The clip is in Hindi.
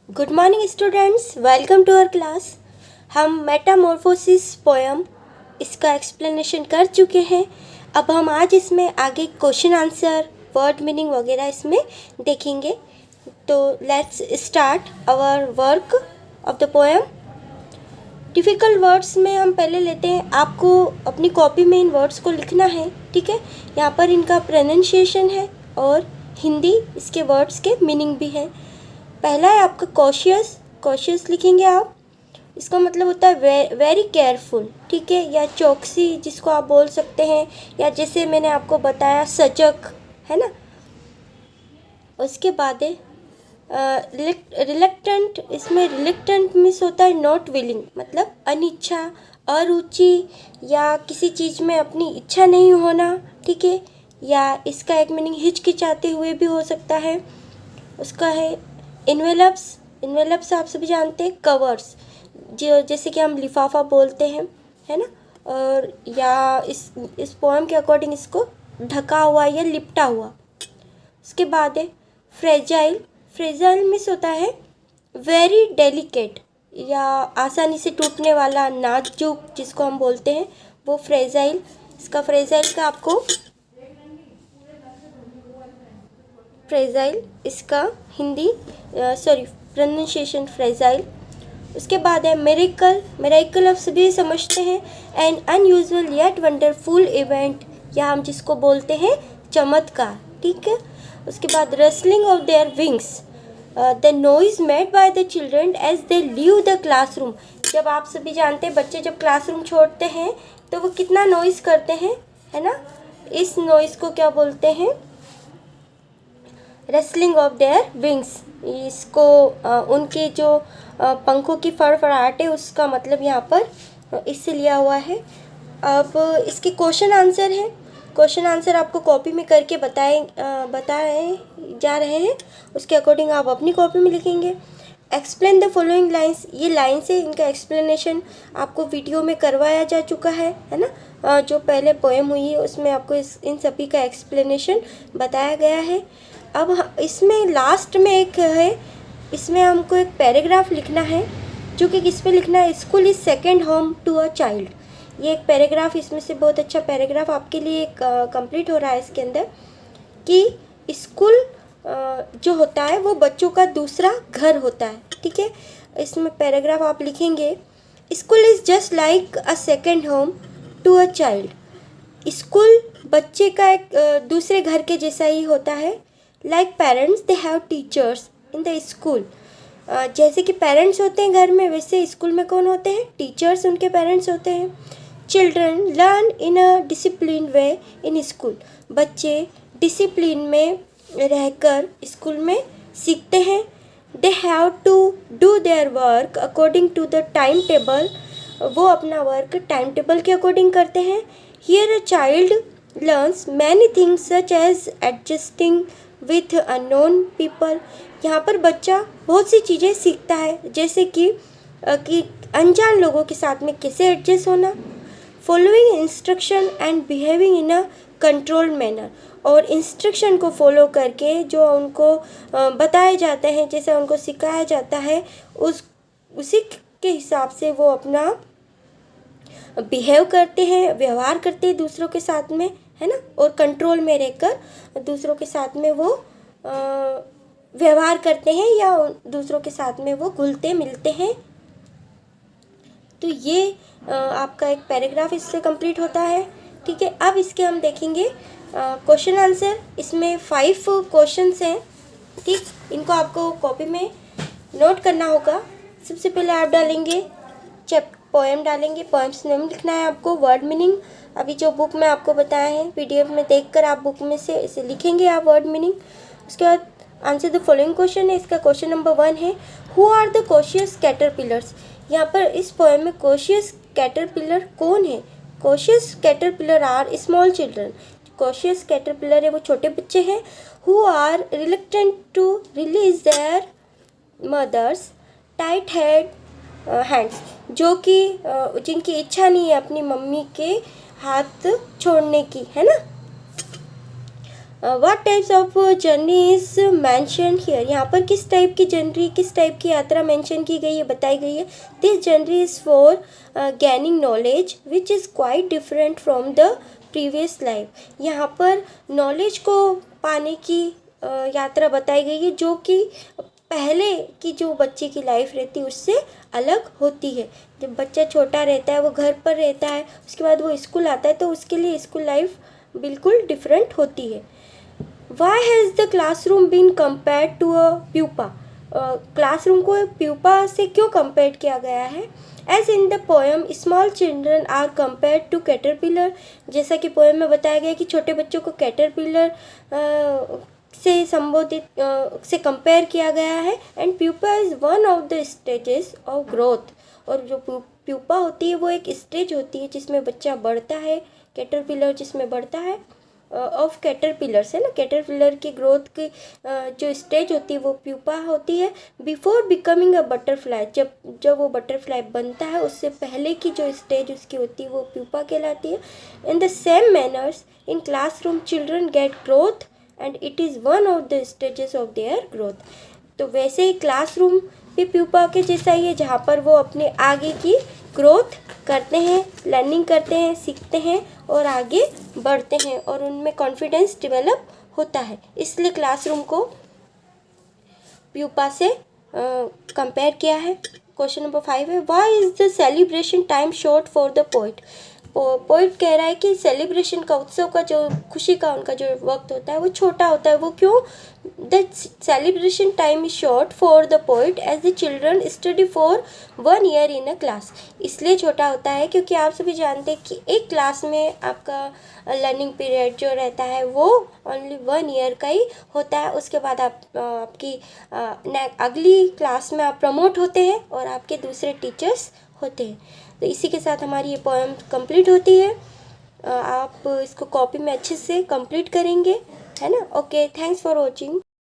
Good morning students, welcome to our class. हम मेटामॉर्फोसिस पोएम इसका एक्सप्लेनेशन कर चुके हैं। अब हम आज इसमें आगे क्वेश्चन आंसर, वर्ड मीनिंग वगैरह इसमें देखेंगे। तो let's start our work of the poem. Difficult words में हम पहले लेते हैं। आपको अपनी कॉपी में इन वर्ड्स को लिखना है, ठीक है। यहाँ पर इनका प्रोनाउंसिएशन है और हिंदी इसके वर्ड्स के मीनिंग भी है। पहला है आपका कॉशियस। कॉशियस लिखेंगे आप, इसका मतलब होता है वेरी केयरफुल, ठीक है, या चौकसी जिसको आप बोल सकते हैं, या जैसे मैंने आपको बताया सजग, है ना। उसके बाद है रिलेक्टेंट। इसमें रिलेक्टेंट मीन्स होता है नॉट विलिंग, मतलब अनिच्छा, अरुचि या किसी चीज़ में अपनी इच्छा नहीं होना, ठीक है। या इसका एक मीनिंग हिचकिचाते हुए भी हो सकता है। उसका है इन्वेलप्स। इन्वेलप्स आप सभी जानते हैं, कवर्स, जो जैसे कि हम लिफाफा बोलते हैं, है ना। और या इस पोएम के अकॉर्डिंग इसको ढका हुआ या लिपटा हुआ। उसके बाद है फ्रेजाइल। फ्रेजाइल मीन्स होता है वेरी डेलिकेट, या आसानी से टूटने वाला, नाजुक जिसको हम बोलते हैं, वो फ्रेजाइल। इसका फ्रेजाइल का आपको फ्रेजाइल इसका हिंदी प्रोनाउंसिएशन फ्रेजाइल। उसके बाद है मेरेकल। मेरेकल आप सभी समझते हैं, N unusual yet wonderful event, या हम जिसको बोलते हैं चमत्कार, ठीक है। उसके बाद rustling of their wings, the noise made by the children as they leave the classroom. जब आप सभी जानते हैं बच्चे जब क्लासरूम छोड़ते हैं तो वो कितना नॉइज़ करते हैं, है ना। इस नॉइज़ को क्या बोलते हैं, रेसलिंग ऑफ देयर विंग्स। इसको उनके जो पंखों की फड़फड़ाहट है उसका मतलब यहाँ पर इससे लिया हुआ है। अब इसके क्वेश्चन आंसर है। क्वेश्चन आंसर आपको कॉपी में करके बताए जा रहे हैं, उसके अकॉर्डिंग आप अपनी कॉपी में लिखेंगे। Explain the following lines. ये लाइन्स है, इनका एक्सप्लेनेशन आपको वीडियो में करवाया जा चुका है ना। जो पहले पोएम हुई है उसमें आपको इन सभी का एक्सप्लेनेशन बताया गया है। अब इसमें लास्ट में एक है, इसमें हमको एक पैराग्राफ लिखना है, जो कि किस पे लिखना है, school is second home to a child. ये एक पैराग्राफ, इसमें से बहुत अच्छा पैराग्राफ आपके लिए कंप्लीट हो रहा है इसके अंदर, कि स्कूल जो होता है वो बच्चों का दूसरा घर होता है, ठीक है। इसमें पैराग्राफ आप लिखेंगे, school is just like a second home to a child. School बच्चे का एक दूसरे घर के जैसा ही होता है। Like parents they have teachers in the school. जैसे कि पेरेंट्स होते हैं घर में, वैसे स्कूल में कौन होते हैं, टीचर्स उनके पेरेंट्स होते हैं। Children learn in a discipline way in school. बच्चे डिसिप्लिन में रहकर स्कूल में सीखते हैं। They have to do their work according to the time table. वो अपना वर्क टाइम टेबल के अकॉर्डिंग करते हैं। Here a child learns many things such as adjusting with unknown people. यहाँ पर बच्चा बहुत सी चीज़ें सीखता है, जैसे कि अनजान लोगों के साथ में कैसे एडजस्ट होना, following instruction and behaving in a controlled manner. और इंस्ट्रक्शन को फॉलो करके जो उनको बताए जाते हैं, जैसे उनको सिखाया जाता है, उसी के हिसाब से वो अपना बिहेव करते हैं, व्यवहार करते हैं दूसरों के साथ में, है ना। और कंट्रोल में रहकर दूसरों के साथ में वो व्यवहार करते हैं, या दूसरों के साथ में वो घुलते मिलते हैं। तो ये आपका एक पैराग्राफ इससे कंप्लीट होता है, ठीक है। अब इसके हम देखेंगे क्वेश्चन आंसर। इसमें 5 क्वेश्चंस हैं, ठीक। इनको आपको कॉपी में नोट करना होगा। सबसे पहले आप डालेंगे पोएम डालेंगे, पोएम्स नेम लिखना है आपको, वर्ड मीनिंग अभी जो बुक में आपको बताया है, पीडीएफ में देखकर आप बुक में से इसे लिखेंगे आप वर्ड मीनिंग। उसके बाद आंसर द फॉलोइंग क्वेश्चन है। इसका क्वेश्चन नंबर 1 है, who are the cautious caterpillars. यहाँ पर इस पोएम में कॉशियस कैटरपिलर कौन है। Cautious caterpillar are small children. Cautious caterpillar है वो छोटे बच्चे हैं। Who are reluctant to release their mothers tight hands, जो कि जिनकी इच्छा नहीं है अपनी मम्मी के हाथ छोड़ने की, है ना। What types of journey is mention here, यहाँ पर किस टाइप की जर्नी, किस टाइप की यात्रा मेंशन की गई है, बताई गई है. This journey is for gaining knowledge which is quite different from the previous life. यहाँ पर नॉलेज को पाने की यात्रा बताई गई है जो कि पहले की जो बच्चे की लाइफ रहती है उससे अलग होती है. जब बच्चा छोटा रहता है, वो घर पर रहता है, उसके बाद वो स्कूल आता है, तो उसके लिए स्कूल लाइफ बिल्कुल डिफरेंट होती है. Why has the classroom been compared to a pupa, classroom को प्यूपा से क्यों कंपेयर किया गया है. As in the poem small children are compared to caterpillar, जैसा कि पोएम में बताया गया कि छोटे बच्चों को कैटरपिलर से संबोधित से कंपेयर किया गया है. And pupa is one of the stages of growth, और जो प्यूपा होती है वो एक स्टेज होती है जिसमें बच्चा बढ़ता है. कैटरपिलर जिसमें बढ़ता है, ऑफ कैटरपिलर्स है ना, कैटरपिलर की ग्रोथ की जो स्टेज होती है वो प्यूपा होती है. बिफोर बिकमिंग अ बटरफ्लाई, जब वो बटरफ्लाई बनता है उससे पहले की जो स्टेज उसकी होती है वो प्यूपा कहलाती है. In the same manners in classroom children gate growth and it is one of the stages of their growth. तो वैसे ही क्लासरूम भी प्यूपा के जैसा ही है जहाँ पर वो अपने आगे की ग्रोथ करते हैं, लर्निंग करते हैं, सीखते हैं और आगे बढ़ते हैं और उनमें कॉन्फिडेंस डेवलप होता है. इसलिए क्लासरूम को प्यूपा से कंपेयर किया है. क्वेश्चन नंबर 5 है, why is the celebration time short for the poet. Poet कह रहा है कि सेलिब्रेशन का, उत्सव का, जो खुशी का उनका जो वक्त होता है वो छोटा होता है. वो क्यों. The celebration time is short for the poet as the children study for 1 year in a class. इसलिए छोटा होता है क्योंकि आप सभी जानते हैं कि एक क्लास में आपका लर्निंग पीरियड जो रहता है वो ओनली 1 ईयर का ही होता है. उसके बाद आपकी अगली क्लास में आप प्रमोट होते हैं और आपके दूसरे टीचर्स होते हैं. तो इसी के साथ हमारी ये पोएम कंप्लीट होती है. आप इसको कॉपी में अच्छे से कंप्लीट करेंगे, है ना. Okay, thanks for watching.